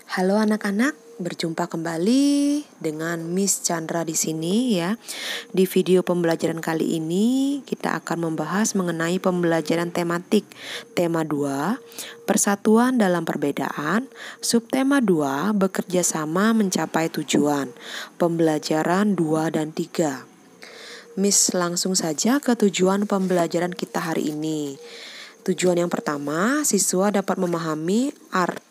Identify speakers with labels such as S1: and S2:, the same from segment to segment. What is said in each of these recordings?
S1: Halo anak-anak, berjumpa kembali dengan Miss Chandra di sini ya. Di video pembelajaran kali ini kita akan membahas mengenai pembelajaran tematik. Tema 2, persatuan dalam perbedaan. Subtema 2, bekerja sama mencapai tujuan. Pembelajaran 2 dan 3. Miss langsung saja ke tujuan pembelajaran kita hari ini. Tujuan yang pertama, siswa dapat memahami arti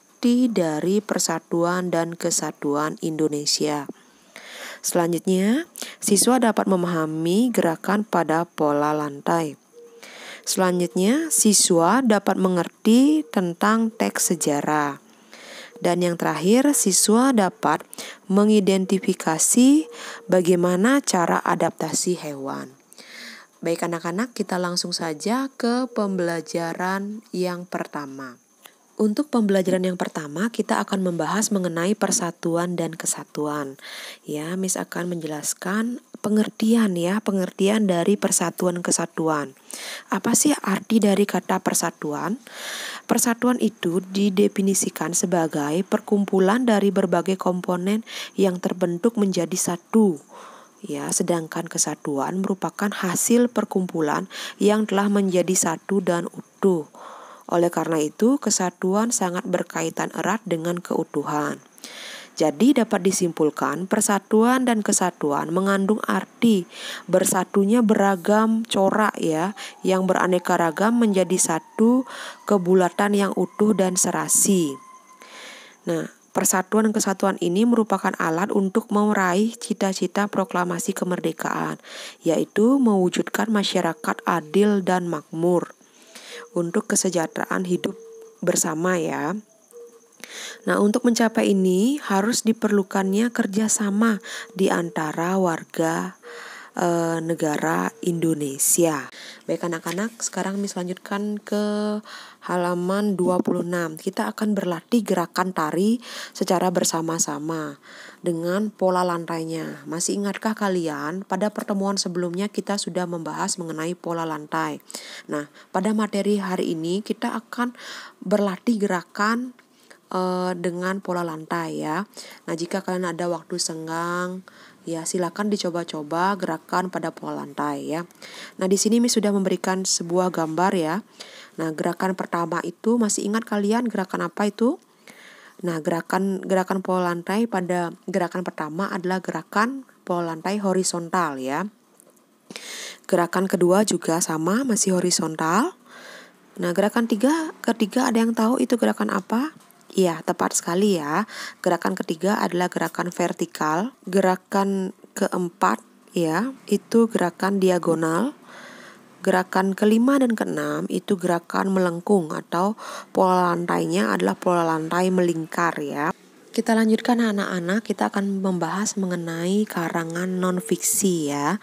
S1: dari persatuan dan kesatuan Indonesia. Selanjutnya, siswa dapat memahami gerakan pada pola lantai. Selanjutnya, siswa dapat mengerti tentang teks sejarah. Dan yang terakhir, siswa dapat mengidentifikasi bagaimana cara adaptasi hewan. Baik anak-anak, kita langsung saja ke pembelajaran yang pertama. Untuk pembelajaran yang pertama, kita akan membahas mengenai persatuan dan kesatuan. Ya, Miss akan menjelaskan pengertian dari persatuan kesatuan. Apa sih arti dari kata persatuan? Persatuan itu didefinisikan sebagai perkumpulan dari berbagai komponen yang terbentuk menjadi satu. Ya, sedangkan kesatuan merupakan hasil perkumpulan yang telah menjadi satu dan utuh. Oleh karena itu, kesatuan sangat berkaitan erat dengan keutuhan. Jadi dapat disimpulkan persatuan dan kesatuan mengandung arti bersatunya beragam corak yang beraneka ragam menjadi satu kebulatan yang utuh dan serasi. Nah, persatuan dan kesatuan ini merupakan alat untuk meraih cita-cita proklamasi kemerdekaan, yaitu mewujudkan masyarakat adil dan makmur untuk kesejahteraan hidup bersama ya. Nah, untuk mencapai ini harus diperlukannya kerjasama di antara warga negara Indonesia. Baik anak-anak, sekarang Miss lanjutkan ke halaman 26. Kita akan berlatih gerakan tari secara bersama-sama dengan pola lantainya. Masih ingatkah kalian pada pertemuan sebelumnya kita sudah membahas mengenai pola lantai. Nah, pada materi hari ini kita akan berlatih gerakan dengan pola lantai ya. Nah, jika kalian ada waktu senggang ya, silakan dicoba-coba gerakan pada pola lantai ya. Nah, di sini Miss sudah memberikan sebuah gambar ya. Nah, gerakan pertama itu masih ingat kalian gerakan apa itu? Nah, gerakan pola lantai pada gerakan pertama adalah gerakan pola lantai horizontal ya. Gerakan kedua juga sama, masih horizontal. Nah, gerakan ketiga ada yang tahu itu gerakan apa? Iya, tepat sekali ya. Gerakan ketiga adalah gerakan vertikal. Gerakan keempat ya, itu gerakan diagonal. Gerakan kelima dan keenam itu gerakan melengkung atau pola lantainya adalah pola lantai melingkar ya. Kita lanjutkan anak-anak, kita akan membahas mengenai karangan non-fiksi ya.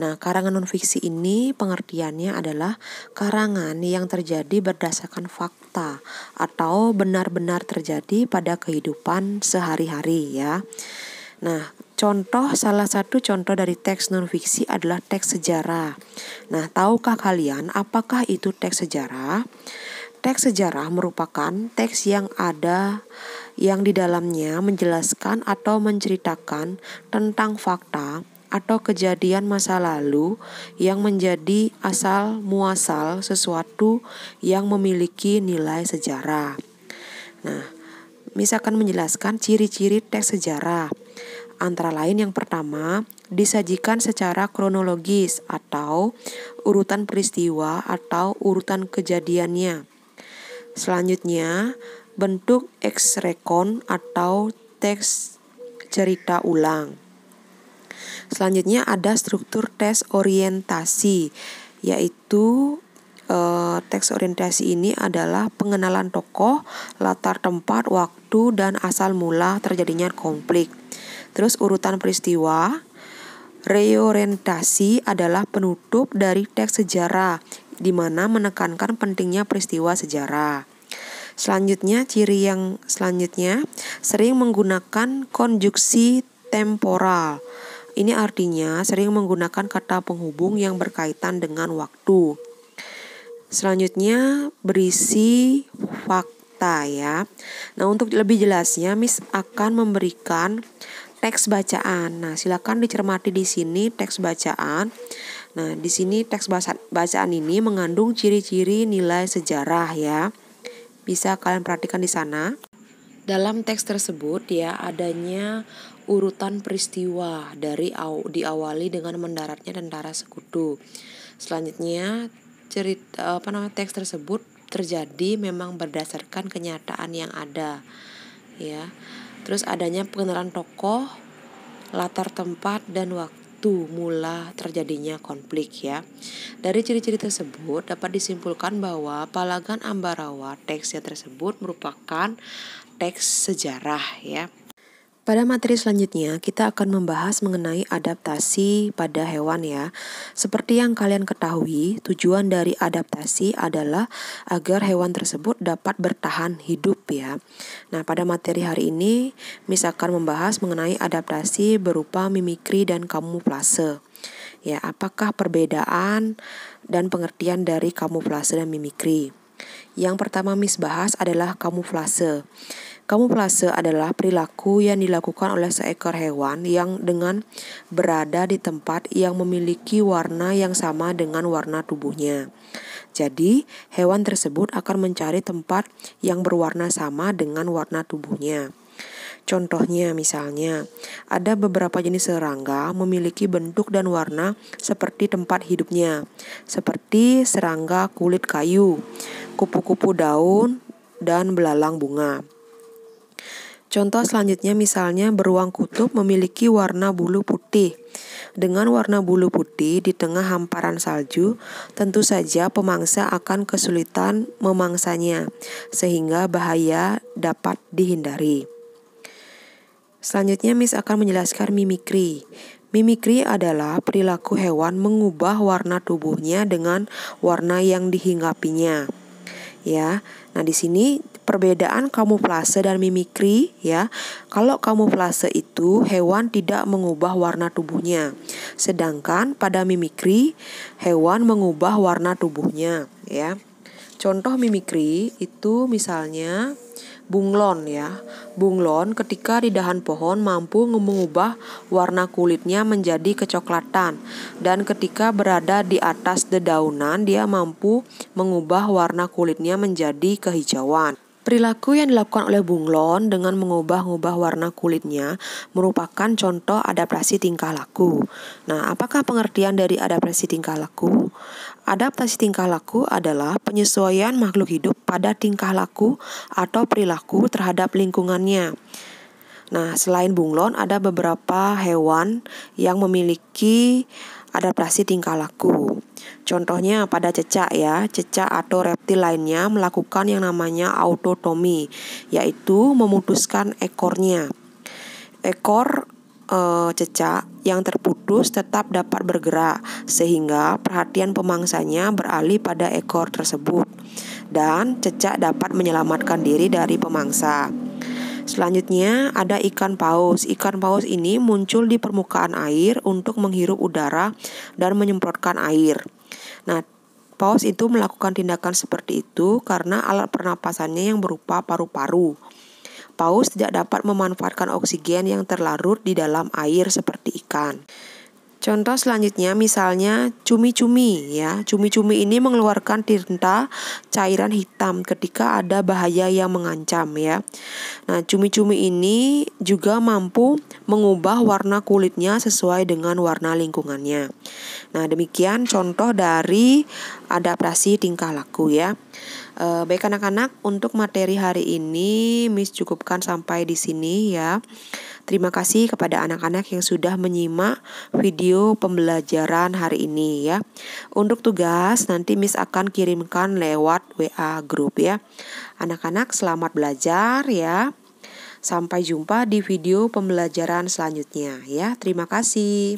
S1: Nah, karangan non-fiksi ini pengertiannya adalah karangan yang terjadi berdasarkan fakta atau benar-benar terjadi pada kehidupan sehari-hari ya. Nah, salah satu contoh dari teks non-fiksi adalah teks sejarah. Nah, tahukah kalian apakah itu teks sejarah? Teks sejarah merupakan teks yang di dalamnya menjelaskan atau menceritakan tentang fakta atau kejadian masa lalu yang menjadi asal muasal sesuatu yang memiliki nilai sejarah. Nah, Miss akan menjelaskan ciri-ciri teks sejarah. Antara lain yang pertama, disajikan secara kronologis atau urutan peristiwa atau urutan kejadiannya. Selanjutnya, bentuk ex-recon atau teks cerita ulang. Selanjutnya ada struktur teks orientasi, yaitu teks orientasi ini adalah pengenalan tokoh, latar tempat, waktu, dan asal mula terjadinya konflik. Terus urutan peristiwa. Reorientasi adalah penutup dari teks sejarah, di mana menekankan pentingnya peristiwa sejarah. Selanjutnya, ciri yang selanjutnya, sering menggunakan konjuksi temporal. Ini artinya sering menggunakan kata penghubung yang berkaitan dengan waktu. Selanjutnya, berisi fakta kata ya. Nah, untuk lebih jelasnya Miss akan memberikan teks bacaan. Nah, silakan dicermati di sini teks bacaan. Nah, di sini teks bacaan ini mengandung ciri-ciri nilai sejarah ya. Bisa kalian perhatikan di sana. Dalam teks tersebut ya adanya urutan peristiwa diawali dengan mendaratnya tentara sekutu. Selanjutnya teks tersebut terjadi memang berdasarkan kenyataan yang ada ya. Terus adanya pengenalan tokoh, latar tempat dan waktu mula terjadinya konflik ya. Dari ciri-ciri tersebut dapat disimpulkan bahwa Palagan Ambarawa teksnya tersebut merupakan teks sejarah ya. Pada materi selanjutnya kita akan membahas mengenai adaptasi pada hewan ya. Seperti yang kalian ketahui, tujuan dari adaptasi adalah agar hewan tersebut dapat bertahan hidup ya. Nah, pada materi hari ini Miss akan membahas mengenai adaptasi berupa mimikri dan kamuflase. Ya, apakah perbedaan dan pengertian dari kamuflase dan mimikri? Yang pertama Miss bahas adalah kamuflase. Kamuflase adalah perilaku yang dilakukan oleh seekor hewan yang dengan berada di tempat yang memiliki warna yang sama dengan warna tubuhnya. Jadi, hewan tersebut akan mencari tempat yang berwarna sama dengan warna tubuhnya. Contohnya misalnya, ada beberapa jenis serangga memiliki bentuk dan warna seperti tempat hidupnya, seperti serangga kulit kayu, kupu-kupu daun, dan belalang bunga. Contoh selanjutnya misalnya beruang kutub memiliki warna bulu putih. Dengan warna bulu putih di tengah hamparan salju, tentu saja pemangsa akan kesulitan memangsanya, sehingga bahaya dapat dihindari. Selanjutnya Miss akan menjelaskan mimikri. Mimikri adalah perilaku hewan mengubah warna tubuhnya dengan warna yang dihinggapinya. Ya. Nah, di sini perbedaan kamuflase dan mimikri ya. Kalau kamuflase itu hewan tidak mengubah warna tubuhnya. Sedangkan pada mimikri hewan mengubah warna tubuhnya ya. Contoh mimikri itu misalnya bunglon ya. Bunglon ketika di dahan pohon mampu mengubah warna kulitnya menjadi kecoklatan, dan ketika berada di atas dedaunan dia mampu mengubah warna kulitnya menjadi kehijauan. Perilaku yang dilakukan oleh bunglon dengan mengubah-ubah warna kulitnya merupakan contoh adaptasi tingkah laku. Nah, apakah pengertian dari adaptasi tingkah laku? Adaptasi tingkah laku adalah penyesuaian makhluk hidup pada tingkah laku atau perilaku terhadap lingkungannya. Nah, selain bunglon ada beberapa hewan yang memiliki adaptasi tingkah laku. Contohnya pada cecak ya, cecak atau reptil lainnya melakukan yang namanya autotomi, yaitu memutuskan ekornya. Ekor cecak yang terputus tetap dapat bergerak, sehingga perhatian pemangsanya beralih pada ekor tersebut, dan cecak dapat menyelamatkan diri dari pemangsa. Selanjutnya ada ikan paus. Ikan paus ini muncul di permukaan air untuk menghirup udara dan menyemprotkan air. Nah, paus itu melakukan tindakan seperti itu karena alat pernapasannya yang berupa paru-paru. Paus tidak dapat memanfaatkan oksigen yang terlarut di dalam air seperti ikan. Contoh selanjutnya misalnya cumi-cumi ya. Cumi-cumi ini mengeluarkan tinta cairan hitam ketika ada bahaya yang mengancam ya. Nah, cumi-cumi ini juga mampu mengubah warna kulitnya sesuai dengan warna lingkungannya. Nah, demikian contoh dari adaptasi tingkah laku ya. Baik anak-anak, untuk materi hari ini Miss cukupkan sampai di sini ya. Terima kasih kepada anak-anak yang sudah menyimak video pembelajaran hari ini ya. Untuk tugas nanti Miss akan kirimkan lewat WA grup ya. Anak-anak selamat belajar ya. Sampai jumpa di video pembelajaran selanjutnya ya. Terima kasih.